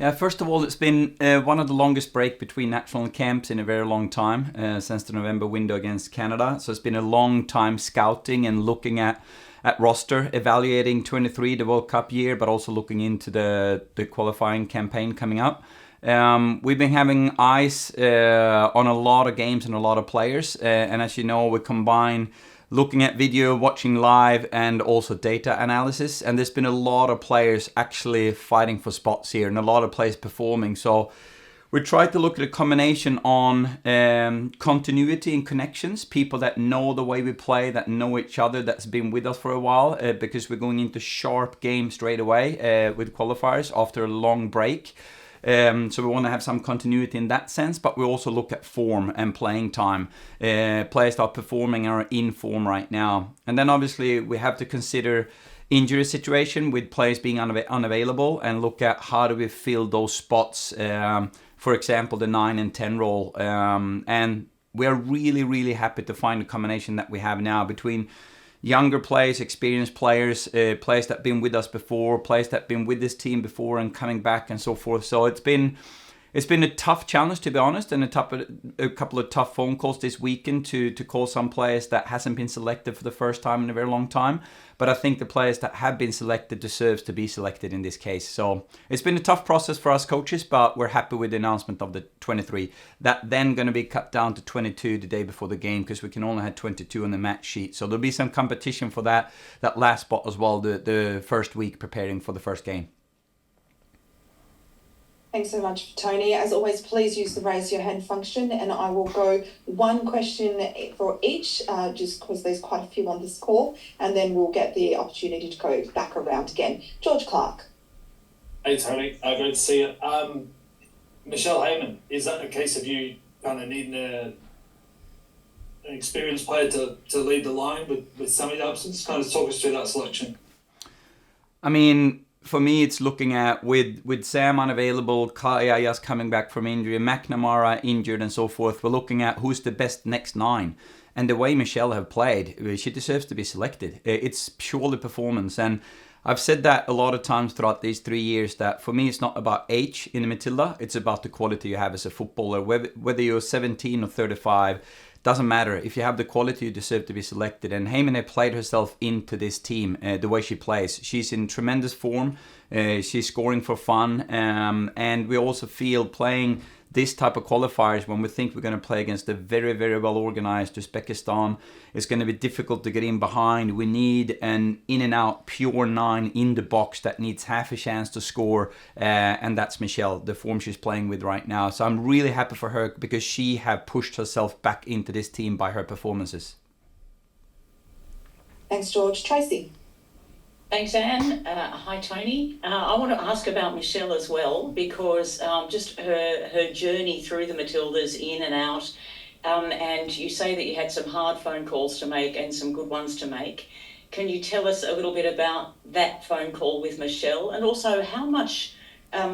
Yeah, first of all, it's been one of the longest break between national camps in a very long time, since the November window against Canada. So it's been a long time scouting and looking at roster, evaluating 23, the World Cup year, but also looking into the qualifying campaign coming up. We've been having eyes on a lot of games and a lot of players. And as you know, we combine looking at video, watching live, and also data analysis. And there's been a lot of players actually fighting for spots here and a lot of players performing. So we tried to look at a combination on continuity and connections, people that know the way we play, that know each other, that's been with us for a while, because we're going into sharp games straight away with qualifiers after a long break. So we want to have some continuity in that sense, but we also look at form and playing time. Players that are performing are in form right now. And then obviously we have to consider injury situation with players being unavailable and look at how do we fill those spots, for example, the 9 and 10 role. And we are really, really happy to find the combination that we have now between younger players, experienced players, players that have been with us before, players that have been with this team before and coming back and so forth. So it's been a tough challenge, to be honest, and a couple of tough phone calls this weekend to call some players that hasn't been selected for the first time in a very long time. But I think the players that have been selected deserves to be selected in this case. So it's been a tough process for us coaches, but we're happy with the announcement of the 23. That then going to be cut down to 22 the day before the game because we can only have 22 on the match sheet. So there'll be some competition for that last spot as well, the first week preparing for the first game. Thanks so much, Tony. As always, please use the raise your hand function, and I will go one question for each, just because there's quite a few on this call, and then we'll get the opportunity to go back around again. George Clark. Hey, Tony. Great to see you. Michelle Heyman, is that a case of you kind of needing an experienced player to lead the line with Sammy's absence? Kind of talk us through that selection. I mean, for me, it's looking at with Sam unavailable, Kaya just coming back from injury, McNamara injured and so forth. We're looking at who's the best next 9. And the way Michelle have played, she deserves to be selected. It's purely performance. And I've said that a lot of times throughout these 3 years, that for me, it's not about age in a Matilda. It's about the quality you have as a footballer. Whether you're 17 or 35, doesn't matter. If you have the quality, you deserve to be selected. And Heyman has played herself into this team, the way she plays. She's in tremendous form. She's scoring for fun. And we also feel playing this type of qualifiers when we think we're going to play against a very, very well organized Uzbekistan, it's going to be difficult to get in behind. We need an in and out pure 9 in the box that needs half a chance to score. And that's Michelle, the form she's playing with right now. So I'm really happy for her because she have pushed herself back into this team by her performances. Thanks, George. Tracy. Thanks, Anne. Hi, Tony. I want to ask about Michelle as well, because just her journey through the Matildas, in and out, and you say that you had some hard phone calls to make and some good ones to make. Can you tell us a little bit about that phone call with Michelle, and also how much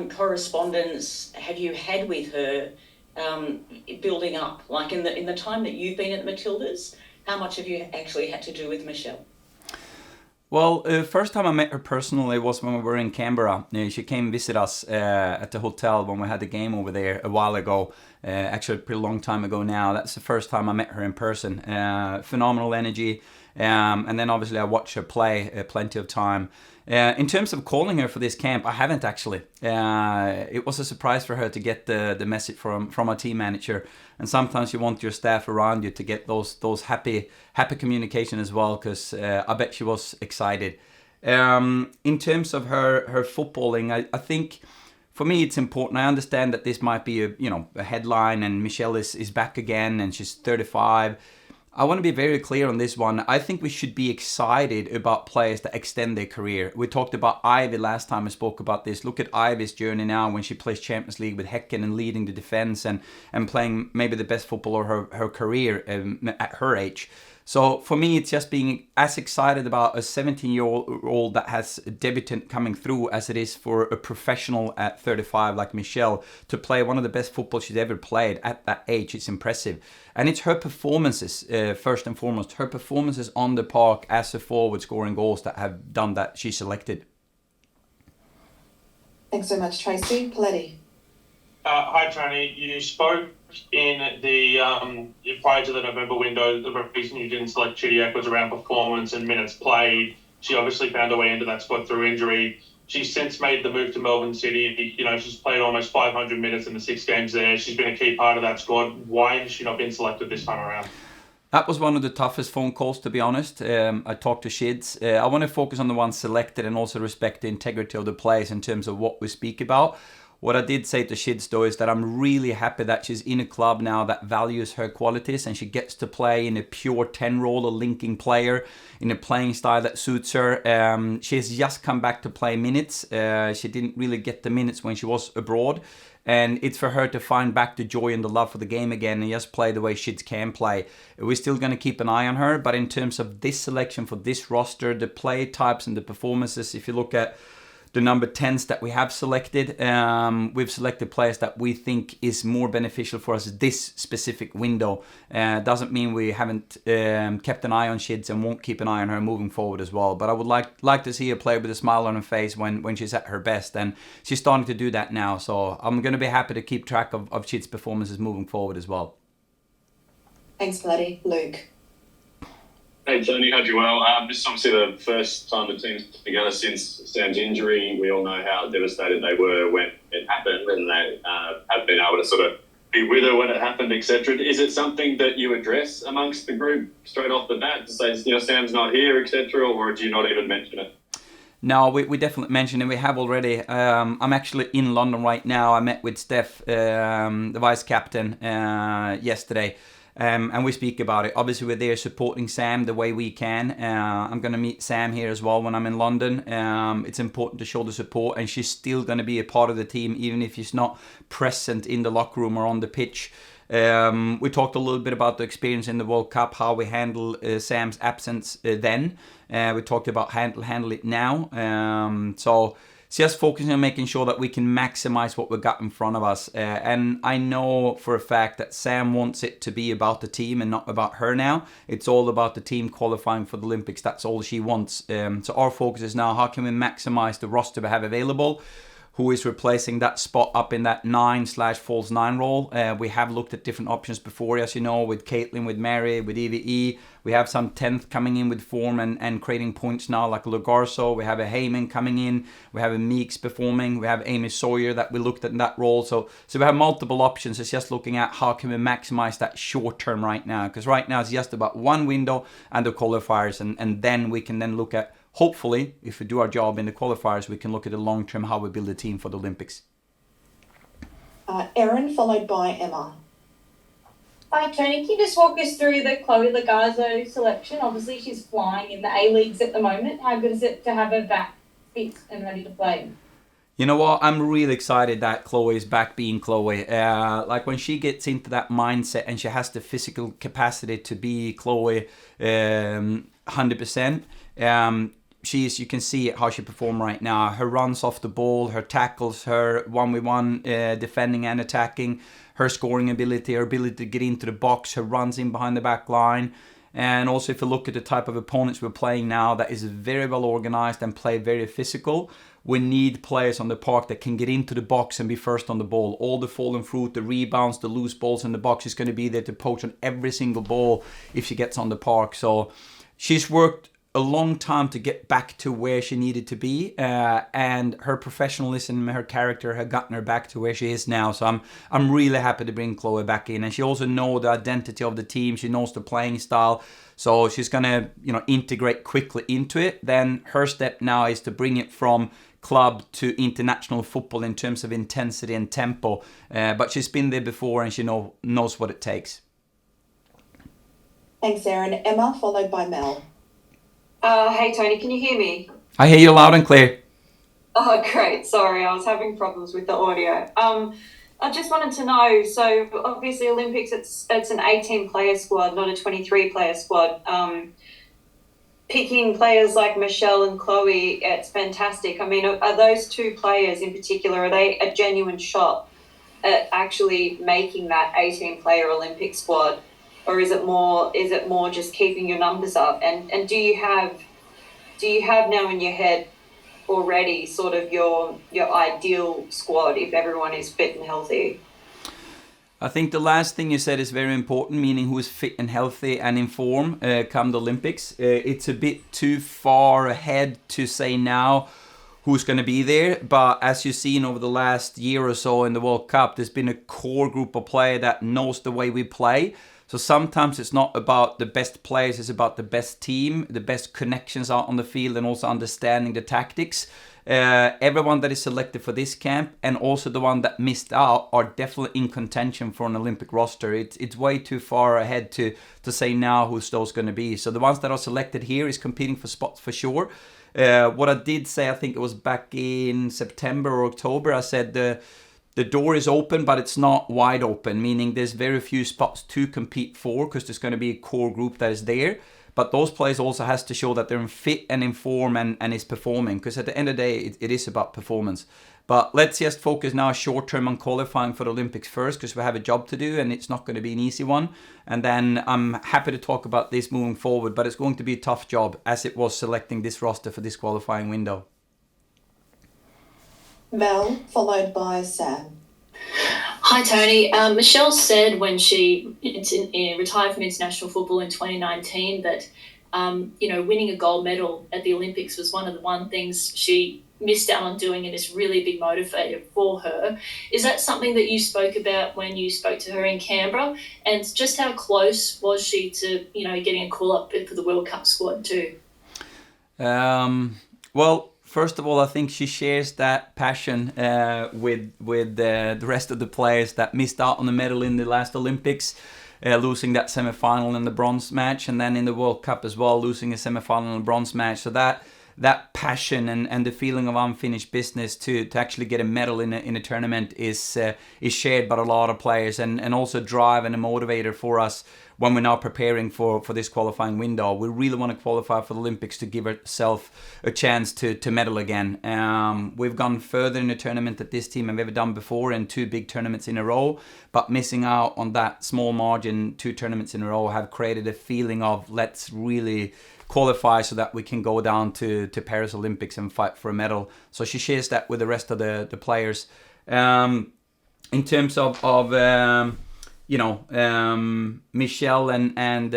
correspondence have you had with her building up? Like in the time that you've been at the Matildas, how much have you actually had to do with Michelle? Well, first time I met her personally was when we were in Canberra. She came visit us at the hotel when we had the game over there a while ago. Actually, a pretty long time ago now. That's the first time I met her in person. Phenomenal energy. And then obviously I watched her play plenty of time. In terms of calling her for this camp, I haven't actually. It was a surprise for her to get the message from our team manager. And sometimes you want your staff around you to get those happy communication as well, because I bet she was excited. In terms of her footballing, I think for me it's important. I understand that this might be a headline, and Michelle is back again and she's 35. I want to be very clear on this one. I think we should be excited about players that extend their career. We talked about Ivy last time I spoke about this. Look at Ivy's journey now when she plays Champions League with Häcken and leading the defense and playing maybe the best football of her career at her age. So for me, it's just being as excited about a 17-year-old that has a debutant coming through as it is for a professional at 35 like Michelle to play one of the best football she's ever played at that age. It's impressive. And it's her performances, first and foremost, her performances on the park as a forward scoring goals that have done that she's selected. Thanks so much, Tracy. Paletti. Hi, Tony. You spoke in the prior to the November window. The reason you didn't select Chidiac was around performance and minutes played. She obviously found her way into that squad through injury. She's since made the move to Melbourne City. You know, she's played almost 500 minutes in the 6 games there. She's been a key part of that squad. Why has she not been selected this time around? That was one of the toughest phone calls, to be honest. I talked to Shids. I want to focus on the ones selected and also respect the integrity of the players in terms of what we speak about. What I did say to Shids, though, is that I'm really happy that she's in a club now that values her qualities and she gets to play in a pure 10 role, a linking player, in a playing style that suits her. She has just come back to play minutes. She didn't really get the minutes when she was abroad. And it's for her to find back the joy and the love for the game again and just play the way Shids can play. We're still going to keep an eye on her, but in terms of this selection for this roster, the play types and the performances, if you look at the number 10s that we have selected, we've selected players that we think is more beneficial for us this specific window. Doesn't mean we haven't kept an eye on Shids and won't keep an eye on her moving forward as well. But I would like to see her play with a smile on her face when she's at her best, and she's starting to do that now. So I'm going to be happy to keep track of Shids' performances moving forward as well. Thanks, Paletti. Luke. Hey Tony, hope you're well. This is obviously the first time the team's together since Sam's injury. We all know how devastated they were when it happened, and they have been able to sort of be with her when it happened, etc. Is it something that you address amongst the group straight off the bat to say, you know, Sam's not here, etc., or do you not even mention it? No, we definitely mentioned it. We have already. I'm actually in London right now. I met with Steph, the vice captain, yesterday. And we speak about it. Obviously, we're there supporting Sam the way we can. I'm going to meet Sam here as well when I'm in London. It's important to show the support, and she's still going to be a part of the team, even if she's not present in the locker room or on the pitch. We talked a little bit about the experience in the World Cup, how we handle Sam's absence then. We talked about handle it now. So just focusing on making sure that we can maximize what we got in front of us. And I know for a fact that Sam wants it to be about the team and not about her now. It's all about the team qualifying for the Olympics. That's all she wants. So our focus is now, how can we maximize the roster we have available? Who is replacing that spot up in that 9/false 9 role. We have looked at different options before, as you know, with Kaitlyn, with Mary, with EVE. We have some 10th coming in with form and creating points now, like Logarzo. We have a Heyman coming in. We have a Meeks performing. We have Amy Sawyer that we looked at in that role. So we have multiple options. It's just looking at how can we maximize that short term right now. Because right now it's just about one window and the qualifiers. And then we can then look at, hopefully, if we do our job in the qualifiers, we can look at the long term, how we build a team for the Olympics. Erin, followed by Emma. Hi Tony, can you just walk us through the Chloe Logarzo selection? Obviously she's flying in the A-Leagues at the moment. How good is it to have her back fit and ready to play? You know what? I'm really excited that Chloe is back being Chloe. Like when she gets into that mindset and she has the physical capacity to be Chloe 100%. You can see how she performs right now. Her runs off the ball, her tackles, her 1v1 defending and attacking, her scoring ability, her ability to get into the box, her runs in behind the back line. And also if you look at the type of opponents we're playing now, that is very well organized and play very physical. We need players on the park that can get into the box and be first on the ball. All the fallen fruit, the rebounds, the loose balls in the box is going to be there to poach on every single ball if she gets on the park. So she's worked a long time to get back to where she needed to be, and her professionalism, her character have gotten her back to where she is now. So I'm really happy to bring Chloe back in, and she also knows the identity of the team. She knows the playing style, so she's gonna integrate quickly into it. Then her step now is to bring it from club to international football in terms of intensity and tempo. But she's been there before, and she knows what it takes. Thanks, Erin. Emma, followed by Mel. Hey Tony, can you hear me? I hear you loud and clear. Oh great, sorry, I was having problems with the audio. I just wanted to know, so obviously Olympics, it's an 18 player squad, not a 23 player squad. Picking players like Michelle and Chloe, it's fantastic. I mean, are those two players in particular, are they a genuine shot at actually making that 18 player Olympic squad? Or is it more just keeping your numbers up? And do you have now in your head already sort of your ideal squad if everyone is fit and healthy? I think the last thing you said is very important, meaning who is fit and healthy and in form come the Olympics. It's a bit too far ahead to say now who's going to be there, but as you've seen over the last year or so in the World Cup, there's been a core group of players that knows the way we play. So sometimes it's not about the best players, it's about the best team, the best connections out on the field, and also understanding the tactics. Everyone that is selected for this camp and also the one that missed out are definitely in contention for an Olympic roster. It's way too far ahead to say now who's those going to be. So the ones that are selected here is competing for spots for sure. What I did say, I think it was back in September or October, I said the door is open, but it's not wide open, meaning there's very few spots to compete for because there's going to be a core group that is there. But those players also has to show that they're fit and in form and is performing, because at the end of the day, it is about performance. But let's just focus now short term on qualifying for the Olympics first, because we have a job to do and it's not going to be an easy one. And then I'm happy to talk about this moving forward, but it's going to be a tough job as it was selecting this roster for this qualifying window. Mel, followed by Sam. Hi, Tony. Michelle said when she retired from international football in 2019 that, winning a gold medal at the Olympics was one of the things she missed out on doing and is really a big motivator for her. Is that something that you spoke about when you spoke to her in Canberra? And just how close was she to, getting a call up for the World Cup squad too? Well, first of all, I think she shares that passion with the rest of the players that missed out on the medal in the last Olympics, losing that semi-final in the bronze match, and then in the World Cup as well, losing a semi-final in the bronze match. So that passion and the feeling of unfinished business to actually get a medal in a tournament is shared by a lot of players, and also drive and a motivator for us when we're now preparing for this qualifying window. We really want to qualify for the Olympics to give ourselves a chance to medal again. We've gone further in a tournament that this team have ever done before, in 2 big tournaments in a row, but missing out on that small margin, 2 tournaments in a row, have created a feeling of let's really qualify so that we can go down to Paris Olympics and fight for a medal. So she shares that with the rest of the players. In terms of Michelle and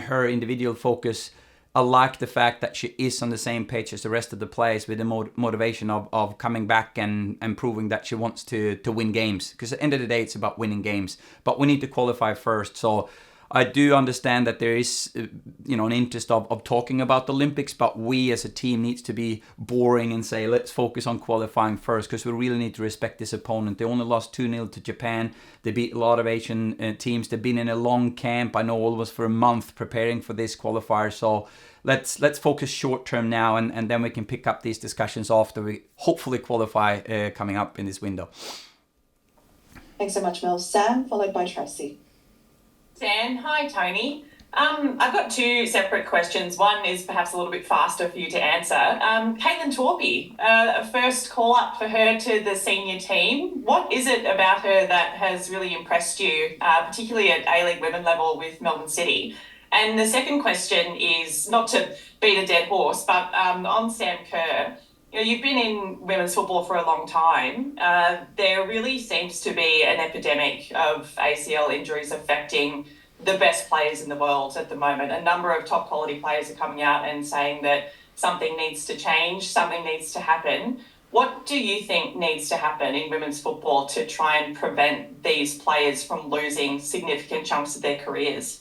her individual focus, I like the fact that she is on the same page as the rest of the players with the motivation of coming back and proving that she wants to win games. Because at the end of the day, it's about winning games. But we need to qualify first. So I do understand that there is, an interest of talking about the Olympics, but we as a team needs to be boring and say, let's focus on qualifying first, because we really need to respect this opponent. They only lost 2-0 to Japan. They beat a lot of Asian teams. They've been in a long camp. I know all of us for a month preparing for this qualifier. So let's focus short term now, and then we can pick up these discussions after we hopefully qualify coming up in this window. Thanks so much, Mel. Sam, followed by Tracy. Dan, hi Tony. I've got 2 separate questions. One is perhaps a little bit faster for you to answer. Kaitlyn Torpey, a first call up for her to the senior team. What is it about her that has really impressed you, particularly at A-League women level with Melbourne City? And the second question is, not to beat a dead horse, but on Sam Kerr. You've been in women's football for a long time. There really seems to be an epidemic of ACL injuries affecting the best players in the world at the moment. A number of top quality players are coming out and saying that something needs to change, something needs to happen. What do you think needs to happen in women's football to try and prevent these players from losing significant chunks of their careers?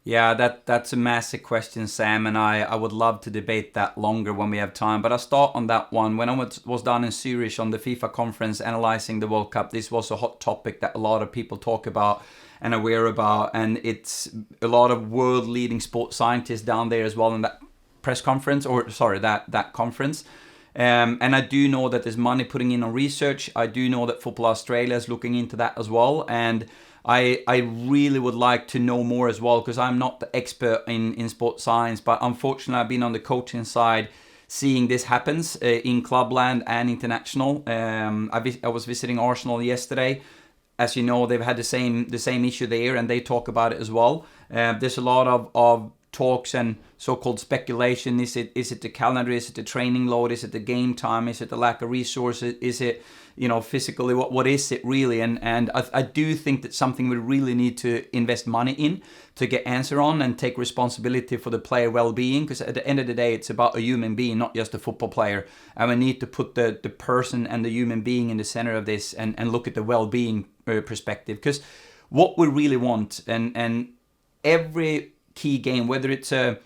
Yeah, that's a massive question, Sam, and I would love to debate that longer when we have time. But I'll start on that one. When I was down in Zurich on the FIFA conference analyzing the World Cup, this was a hot topic that a lot of people talk about and aware about. And it's a lot of world-leading sports scientists down there as well in that press conference, that conference. And I do know that there's money putting in on research. I do know that Football Australia is looking into that as well. And I really would like to know more as well, because I'm not the expert in sports science, but unfortunately I've been on the coaching side seeing this happens in clubland and international. I was visiting Arsenal yesterday. As you know, they've had the same issue there, and they talk about it as well. There's a lot of talks and so-called speculation. Is it the calendar? Is it the training load? Is it the game time? Is it the lack of resources? Is it, physically? What is it really? And I do think that something we really need to invest money in to get answer on and take responsibility for the player well-being, because at the end of the day, it's about a human being, not just a football player. And we need to put the person and the human being in the center of this and look at the well-being perspective. Because what we really want, and every key game, whether it's a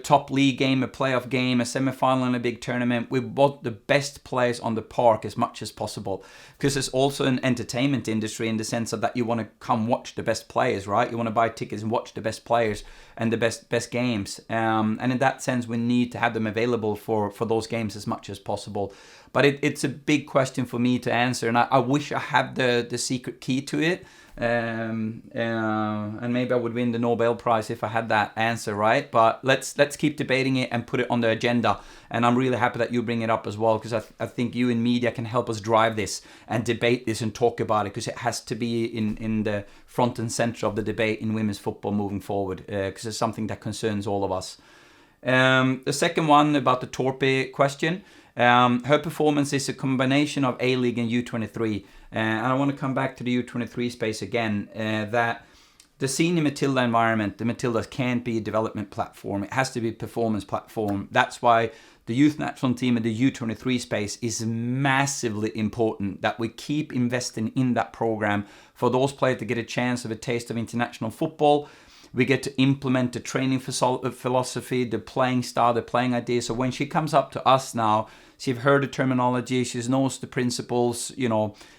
top league game, a playoff game, a semi-final in a big tournament, we want the best players on the park as much as possible, because there's also an entertainment industry in the sense of that you want to come watch the best players, right? You want to buy tickets and watch the best players and the best games, and in that sense we need to have them available for those games as much as possible. But it's a big question for me to answer, and I wish I had the secret key to it. And maybe I would win the Nobel Prize if I had that answer, right? But let's keep debating it and put it on the agenda. And I'm really happy that you bring it up as well, because I think you in media can help us drive this and debate this and talk about it, because it has to be in the front and center of the debate in women's football moving forward, because it's something that concerns all of us. The second one about the Torpey question. Her performance is a combination of A-League and U23. And I want to come back to the U23 space again, that the senior Matilda environment, the Matildas can't be a development platform. It has to be a performance platform. That's why the youth national team and the U23 space is massively important, that we keep investing in that program for those players to get a chance of a taste of international football. We get to implement the training philosophy, the playing style, the playing idea. So when she comes up to us now, she's heard the terminology, she knows the principles.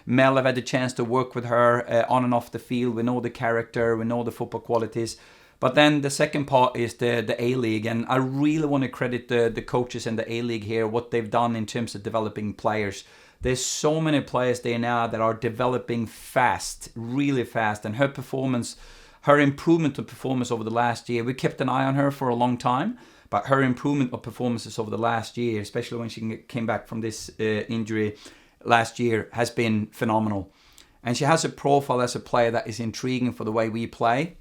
Mel have had the chance to work with her on and off the field. We know the character, we know the football qualities. But then the second part is the A-League, and I really want to credit the coaches in the A-League here, what they've done in terms of developing players. There's so many players there now that are developing fast, really fast, and her improvement of performance over the last year, we kept an eye on her for a long time, but her improvement of performances over the last year, especially when she came back from this injury last year, has been phenomenal. And she has a profile as a player that is intriguing for the way we play.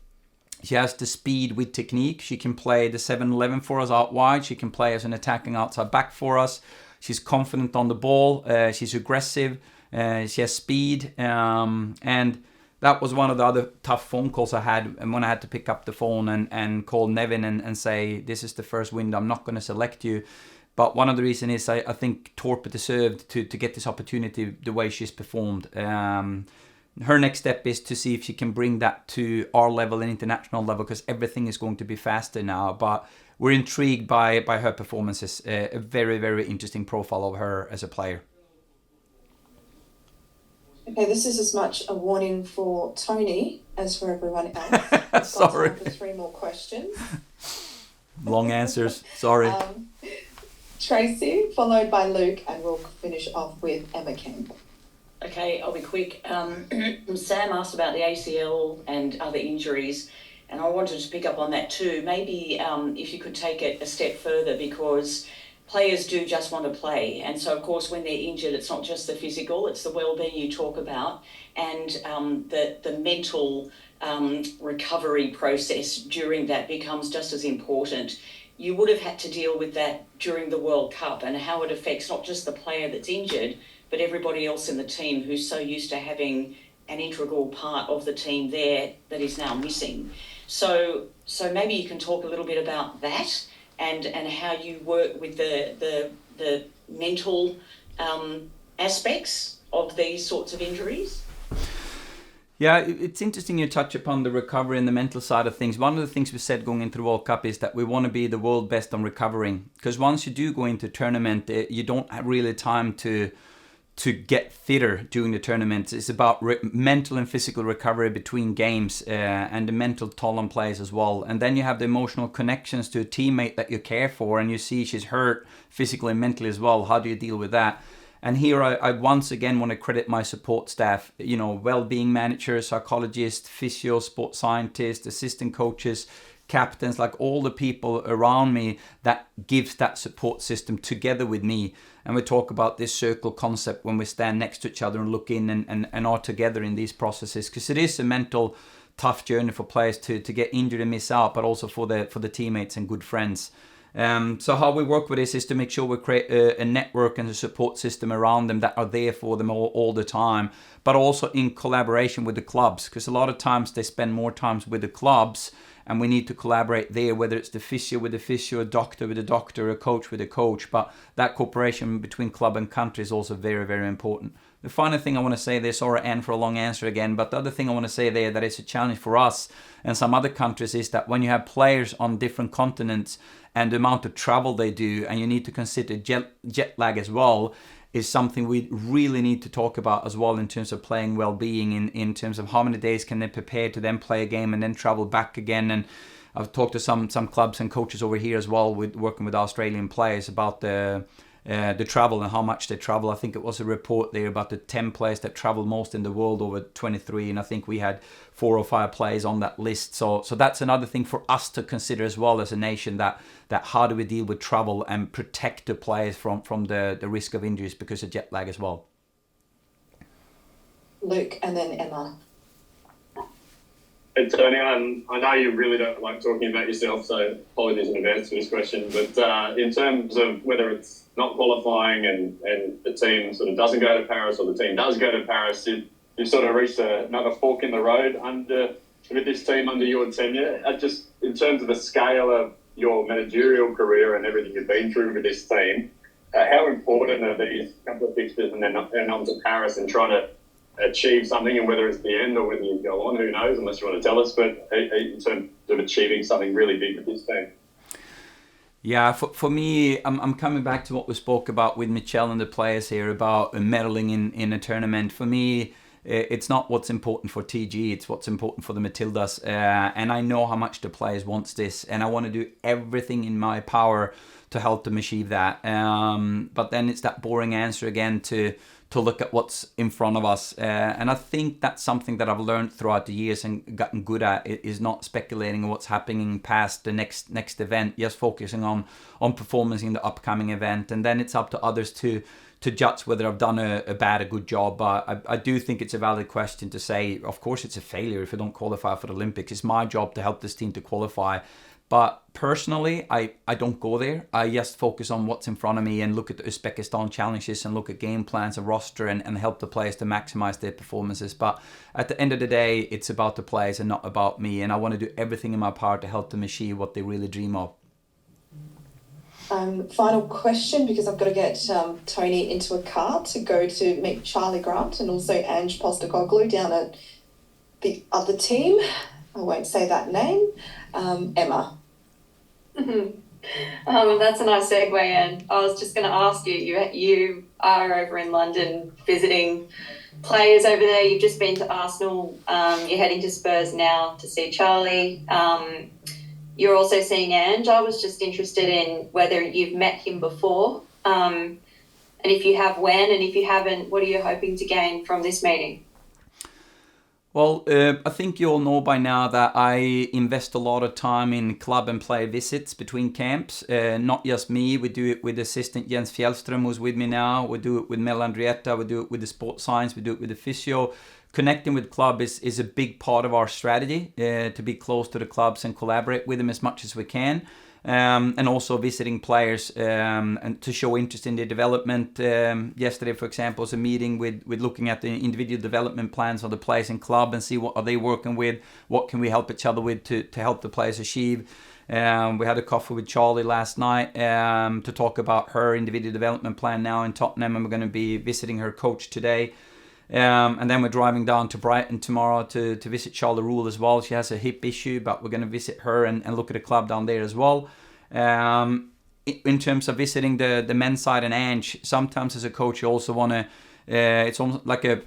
She has the speed with technique. She can play the 7-11 for us out wide. She can play as an attacking outside back for us. She's confident on the ball. She's aggressive. She has speed. And that was one of the other tough phone calls I had, and when I had to pick up the phone and call Nevin and say, this is the first window, I'm not going to select you. But one of the reasons is I think Torpey deserved to get this opportunity the way she's performed. Her next step is to see if she can bring that to our level and international level, because everything is going to be faster now. But we're intrigued by her performances. A very, very interesting profile of her as a player. Okay, this is as much a warning for Tony as for everyone else. Sorry. Got time for 3 more questions. Long answers. Sorry. Tracy, followed by Luke, and we'll finish off with Emma Kemp. Okay, I'll be quick. Sam asked about the ACL and other injuries, and I wanted to pick up on that too. Maybe if you could take it a step further, because players do just want to play. And so, of course, when they're injured, it's not just the physical, it's the well-being you talk about, and the mental recovery process during that becomes just as important. You would have had to deal with that during the World Cup and how it affects not just the player that's injured, but everybody else in the team who's so used to having an integral part of the team there that is now missing. So maybe you can talk a little bit about that and how you work with the mental aspects of these sorts of injuries. Yeah, it's interesting you touch upon the recovery and the mental side of things. One of the things we said going into the World Cup is that we want to be the world best on recovering, because once you do go into tournament, you don't have really time to get fitter during the tournament. It's about mental and physical recovery between games, and the mental toll on players as well. And then you have the emotional connections to a teammate that you care for, and you see she's hurt physically and mentally as well. How do you deal with that? And here I once again want to credit my support staff, well-being managers, psychologists, physio, sports scientists, assistant coaches, captains, like all the people around me that gives that support system together with me. And we talk about this circle concept when we stand next to each other and look in and are together in these processes, because it is a mental tough journey for players to get injured and miss out, but also for the teammates and good friends. So how we work with this is to make sure we create a network and a support system around them that are there for them all the time, but also in collaboration with the clubs, because a lot of times they spend more times with the clubs, and we need to collaborate there, whether it's the physio with the physio, a doctor with a doctor, a coach with a coach. But that cooperation between club and country is also very, very important. The final thing I want to say there, sorry Anne for a long answer again, but the other thing I want to say there that is a challenge for us and some other countries is that when you have players on different continents and the amount of travel they do, and you need to consider jet lag as well, is something we really need to talk about as well in terms of playing well-being, in terms of how many days can they prepare to then play a game and then travel back again. And I've talked to some clubs and coaches over here as well, with working with Australian players about the travel and how much they travel. I think it was a report there about the 10 players that travel most in the world over 23, and I think we had 4 or 5 players on that list. So that's another thing for us to consider as well as a nation, that how do we deal with travel and protect the players from the risk of injuries because of jet lag as well. Luke and then Emma. Hey, Tony, I know you really don't like talking about yourself, so apologies in advance for this question. But in terms of whether it's not qualifying and the team sort of doesn't go to Paris, or the team does go to Paris, you've sort of reached another fork in the road with this team under your tenure. Just in terms of the scale of your managerial career and everything you've been through with this team, how important are these couple of fixtures and then on to Paris and trying to achieve something, and whether it's the end or whether you go on, who knows, unless you want to tell us, but in terms of achieving something really big with this team? Yeah, for me, I'm coming back to what we spoke about with Michelle and the players here about medaling in a tournament. For me, it's not what's important for TG, it's what's important for the Matildas. And I know how much the players want this, and I want to do everything in my power to help them achieve that. But then it's that boring answer again to look at what's in front of us. And I think that's something that I've learned throughout the years and gotten good at, is not speculating on what's happening past the next event, just focusing on performance in the upcoming event. And then it's up to others to judge whether I've done a bad or good job. But I do think it's a valid question to say, of course it's a failure if you don't qualify for the Olympics. It's my job to help this team to qualify. But personally, I don't go there. I just focus on what's in front of me and look at the Uzbekistan challenges and look at game plans and roster and help the players to maximize their performances. But at the end of the day, it's about the players and not about me. And I want to do everything in my power to help them achieve what they really dream of. Final question, because I've got to get Tony into a car to go to meet Charlie Grant and also Ange Postecoglou down at the other team. I won't say that name. Emma. That's a nice segue, and I was just going to ask you, you are over in London visiting players over there. You've just been to Arsenal. You're heading to Spurs now to see Charlie. You're also seeing Ange. I was just interested in whether you've met him before, and if you have, when, and if you haven't, what are you hoping to gain from this meeting? Well, I think you all know by now that I invest a lot of time in club and player visits between camps. Not just me, we do it with assistant Jens Fjellström, who's with me now. We do it with Mel Andrietta, we do it with the sports science, we do it with the physio. Connecting with club is a big part of our strategy, to be close to the clubs and collaborate with them as much as we can. And also visiting players and to show interest in their development. Yesterday, for example, was a meeting with looking at the individual development plans of the players in club and see what are they working with, what can we help each other with to help the players achieve. We had a coffee with Charlie last night to talk about her individual development plan now in Tottenham, and we're going to be visiting her coach today. And then we're driving down to Brighton tomorrow to visit Charlotte Rule as well. She has a hip issue, but we're going to visit her and look at a club down there as well. In terms of visiting the men's side and Ange, sometimes as a coach you also want to, it's almost like a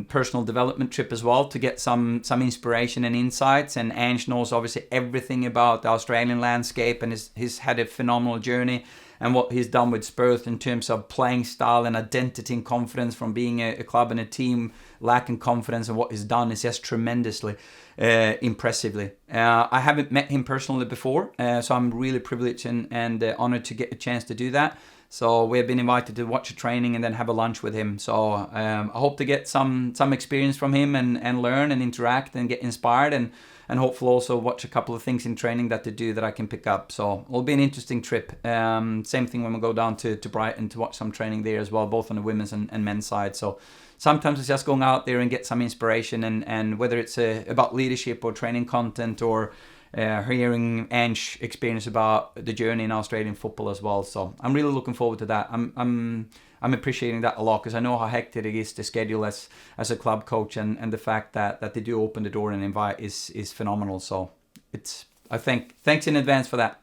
personal development trip as well, to get some inspiration and insights. And Ange knows obviously everything about the Australian landscape, and he's had a phenomenal journey. And what he's done with Spurs in terms of playing style and identity and confidence from being a club and a team lacking confidence, and what he's done is just tremendously impressively. I haven't met him personally before, so I'm really privileged and honoured to get a chance to do that. So we've been invited to watch a training and then have a lunch with him. So I hope to get some experience from him and learn and interact and get inspired and hopefully also watch a couple of things in training that they do that I can pick up. So it'll be an interesting trip. Same thing when we go down to Brighton to watch some training there as well, both on the women's and men's side. So sometimes it's just going out there and get some inspiration, and whether it's about leadership or training content or hearing Ange experience about the journey in Australian football as well. So I'm really looking forward to that. I'm appreciating that a lot because I know how hectic it is to schedule as a club coach, and the fact that they do open the door and invite is phenomenal. So I think thanks in advance for that.